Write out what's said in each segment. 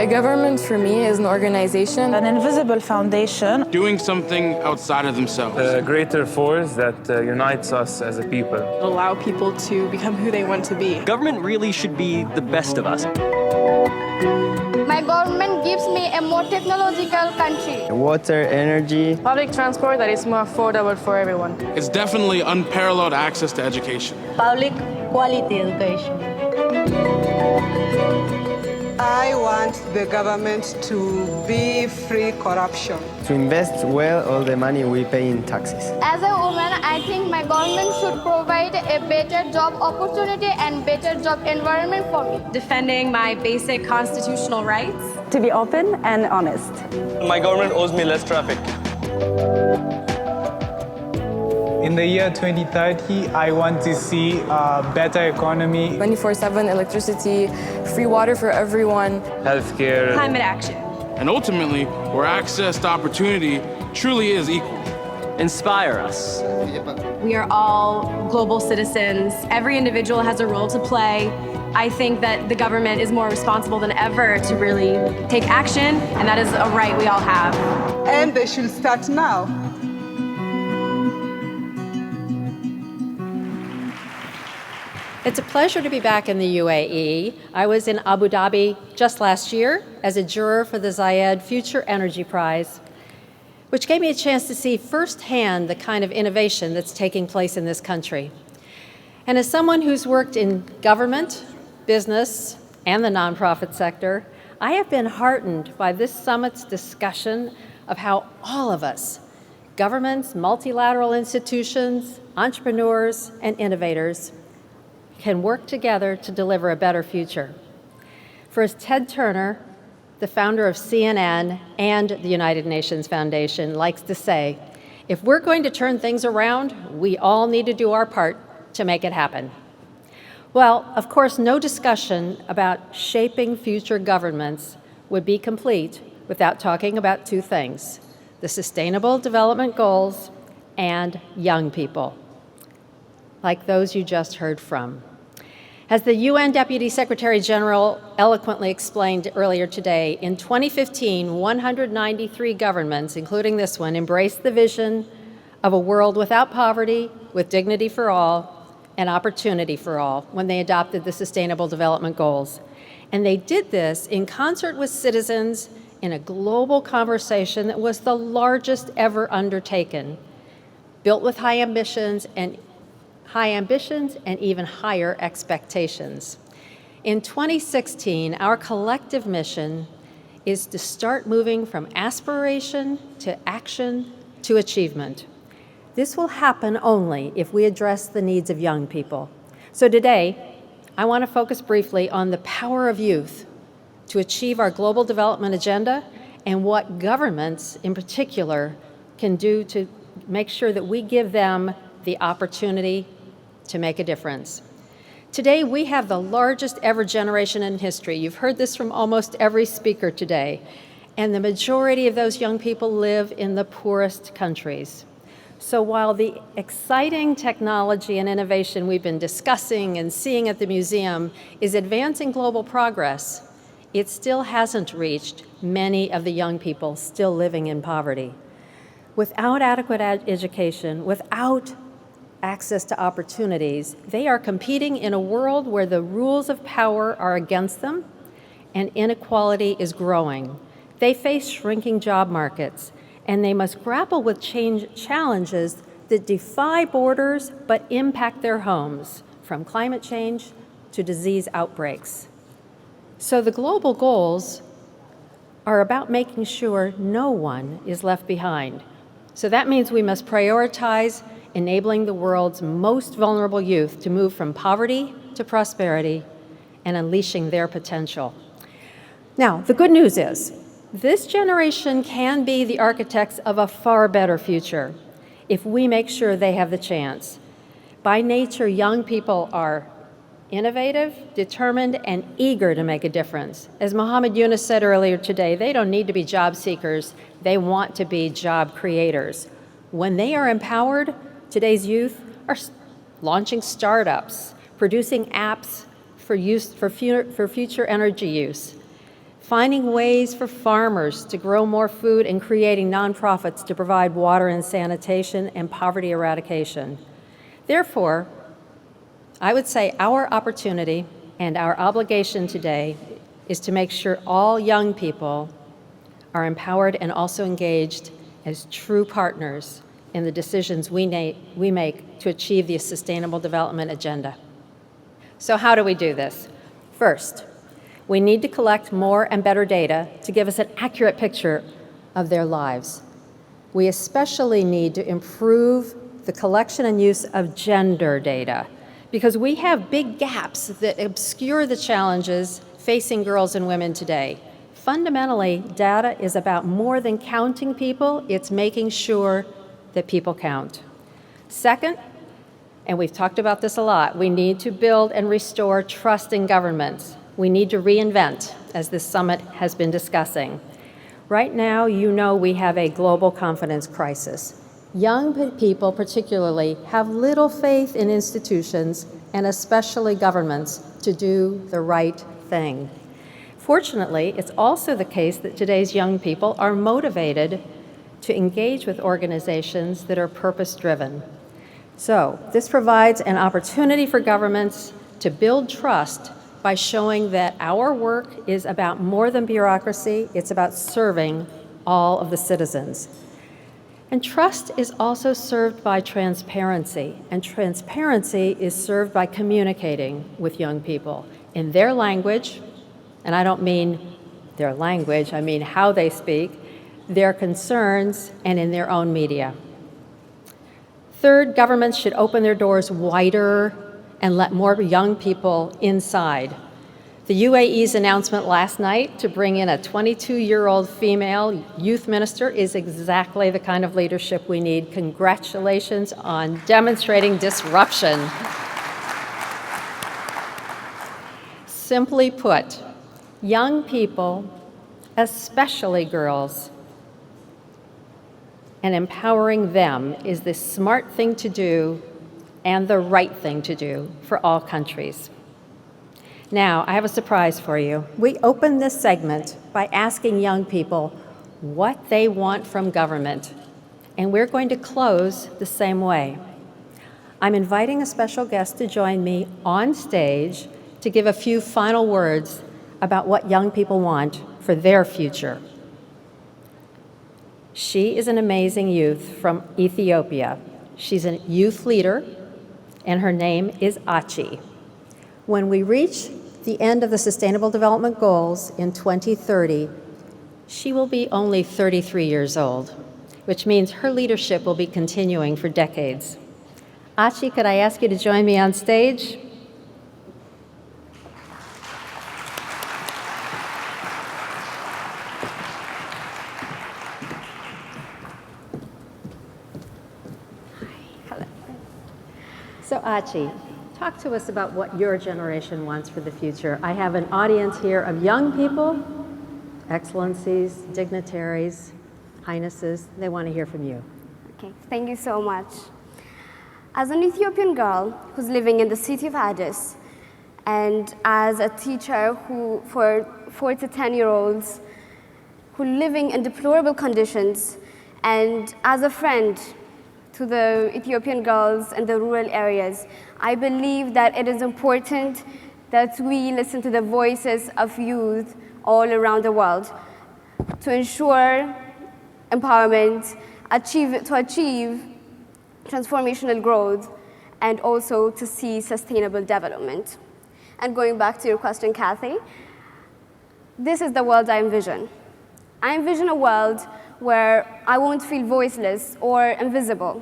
A government for me is an organization. An invisible foundation. Doing something outside of themselves. A greater force that unites us as a people. Allow people to become who they want to be. Government really should be the best of us. My government gives me a more technological country. Water, energy. Public transport that is more affordable for everyone. It's definitely unparalleled access to education. Public quality education. I want the government to be free corruption. To invest well all the money we pay in taxes. As a woman, I think my government should provide a better job opportunity and better job environment for me. Defending my basic constitutional rights. To be open and honest. My government owes me less traffic. In the year 2030, I want to see a better economy. 24/7 electricity, free water for everyone. Healthcare. Climate action. And ultimately, where access to opportunity truly is equal. Inspire us. We are all global citizens. Every individual has a role to play. I think that the government is more responsible than ever to really take action, and that is a right we all have. And they should start now. It's a pleasure to be back in the UAE. I was in Abu Dhabi just last year as a juror for the Zayed Future Energy Prize, which gave me a chance to see firsthand the kind of innovation that's taking place in this country. And as someone who's worked in government, business, and the nonprofit sector, I have been heartened by this summit's discussion of how all of us, governments, multilateral institutions, entrepreneurs, and innovators, can work together to deliver a better future. For as Ted Turner, the founder of CNN and the United Nations Foundation, likes to say, if we're going to turn things around, we all need to do our part to make it happen. Well, of course, no discussion about shaping future governments would be complete without talking about two things: the Sustainable Development Goals and young people, like those you just heard from. As the UN Deputy Secretary General eloquently explained earlier today, in 2015, 193 governments, including this one, embraced the vision of a world without poverty, with dignity for all, and opportunity for all when they adopted the Sustainable Development Goals. And they did this in concert with citizens in a global conversation that was the largest ever undertaken, built with high ambitions and even higher expectations. In 2016, our collective mission is to start moving from aspiration to action to achievement. This will happen only if we address the needs of young people. So today, I want to focus briefly on the power of youth to achieve our global development agenda and what governments in particular can do to make sure that we give them the opportunity to make a difference. Today, we have the largest ever generation in history. You've heard this from almost every speaker today. And the majority of those young people live in the poorest countries. So while the exciting technology and innovation we've been discussing and seeing at the museum is advancing global progress, it still hasn't reached many of the young people still living in poverty. Without adequate education, without access to opportunities, they are competing in a world where the rules of power are against them and inequality is growing. They face shrinking job markets, and they must grapple with challenges that defy borders but impact their homes, from climate change to disease outbreaks. So the global goals are about making sure no one is left behind. So that means we must prioritize enabling the world's most vulnerable youth to move from poverty to prosperity and unleashing their potential. Now, the good news is, this generation can be the architects of a far better future if we make sure they have the chance. By nature, young people are innovative, determined, and eager to make a difference. As Muhammad Yunus said earlier today, they don't need to be job seekers, they want to be job creators. When they are empowered, today's youth are launching startups, producing apps for future energy use, finding ways for farmers to grow more food, and creating nonprofits to provide water and sanitation and poverty eradication. Therefore, I would say our opportunity and our obligation today is to make sure all young people are empowered and also engaged as true partners in the decisions we make to achieve the Sustainable Development Agenda. So how do we do this? First, we need to collect more and better data to give us an accurate picture of their lives. We especially need to improve the collection and use of gender data, because we have big gaps that obscure the challenges facing girls and women today. Fundamentally, data is about more than counting people, it's making sure that people count. Second, and we've talked about this a lot, we need to build and restore trust in governments. We need to reinvent, as this summit has been discussing. Right now, you know we have a global confidence crisis. Young people particularly have little faith in institutions, and especially governments, to do the right thing. Fortunately, it's also the case that today's young people are motivated to engage with organizations that are purpose-driven. So this provides an opportunity for governments to build trust by showing that our work is about more than bureaucracy, it's about serving all of the citizens. And trust is also served by transparency, and transparency is served by communicating with young people in their language, and I don't mean their language, I mean how they speak, their concerns, and in their own media. Third, governments should open their doors wider and let more young people inside. The UAE's announcement last night to bring in a 22-year-old female youth minister is exactly the kind of leadership we need. Congratulations on demonstrating disruption. Simply put, young people, especially girls, and empowering them is the smart thing to do and the right thing to do for all countries. Now, I have a surprise for you. We opened this segment by asking young people what they want from government, and we're going to close the same way. I'm inviting a special guest to join me on stage to give a few final words about what young people want for their future. She is an amazing youth from Ethiopia. She's a youth leader, and her name is Achi. When we reach the end of the Sustainable Development Goals in 2030, she will be only 33 years old, which means her leadership will be continuing for decades. Achi, could I ask you to join me on stage? So Achi, talk to us about what your generation wants for the future. I have an audience here of young people, excellencies, dignitaries, highnesses. They want to hear from you. Okay, thank you so much. As an Ethiopian girl who's living in the city of Addis, and as a teacher for 4 to 10-year-olds who are living in deplorable conditions, and as a friend to the Ethiopian girls in the rural areas, I believe that it is important that we listen to the voices of youth all around the world to ensure empowerment, to achieve transformational growth, and also to see sustainable development. And going back to your question, Kathy, this is the world I envision. I envision a world where I won't feel voiceless or invisible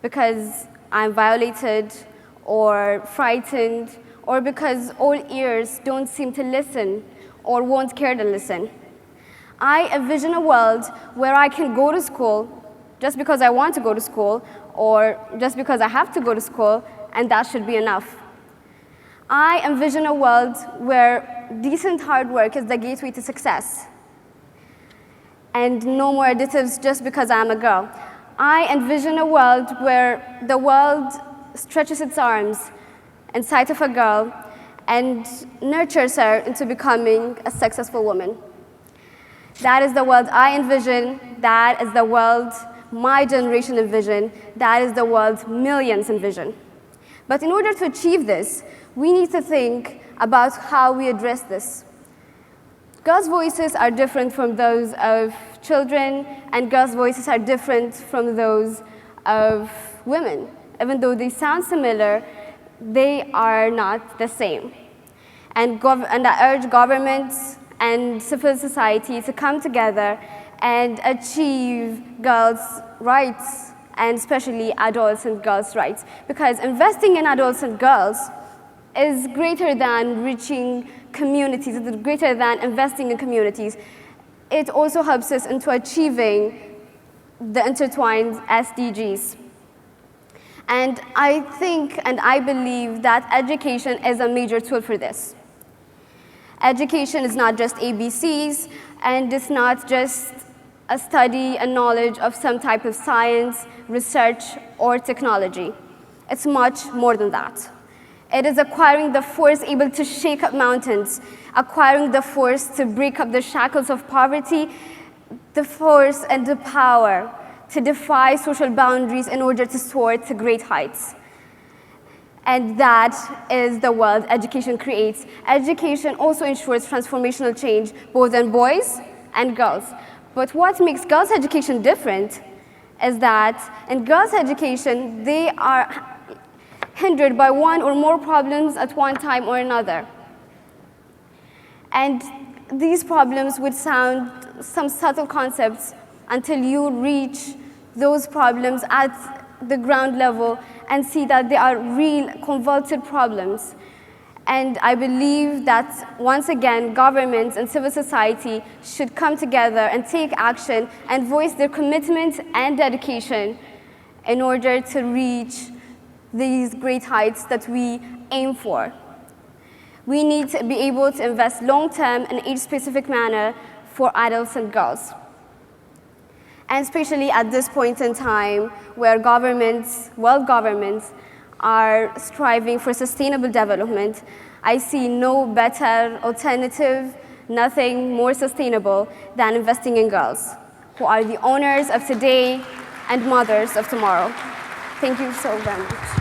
because I'm violated or frightened, or because all ears don't seem to listen or won't care to listen. I envision a world where I can go to school just because I want to go to school, or just because I have to go to school, and that should be enough. I envision a world where decent hard work is the gateway to success, and no more additives just because I'm a girl. I envision a world where the world stretches its arms in sight of a girl, and nurtures her into becoming a successful woman. That is the world I envision. That is the world my generation envision. That is the world millions envision. But in order to achieve this, we need to think about how we address this. Girls' voices are different from those of children, and girls' voices are different from those of women. Even though they sound similar, they are not the same. And I urge governments and civil society to come together and achieve girls' rights, and especially adolescent girls' rights. Because investing in adolescent girls is greater than reaching communities, it is greater than investing in communities. It also helps us into achieving the intertwined SDGs. And I think and I believe that education is a major tool for this. Education is not just ABCs, and it's not just a study and knowledge of some type of science, research, or technology. It's much more than that. It is acquiring the force able to shake up mountains, acquiring the force to break up the shackles of poverty, the force and the power to defy social boundaries in order to soar to great heights. And that is the world education creates. Education also ensures transformational change, both in boys and girls. But what makes girls' education different is that in girls' education, they are hindered by one or more problems at one time or another. And these problems would sound some subtle concepts until you reach those problems at the ground level and see that they are real convoluted problems. And I believe that once again, governments and civil society should come together and take action and voice their commitment and dedication in order to reach these great heights that we aim for. We need to be able to invest long-term in an age-specific manner for adolescent girls. And especially at this point in time where governments, world governments, are striving for sustainable development, I see no better alternative, nothing more sustainable than investing in girls, who are the owners of today and mothers of tomorrow. Thank you so very much.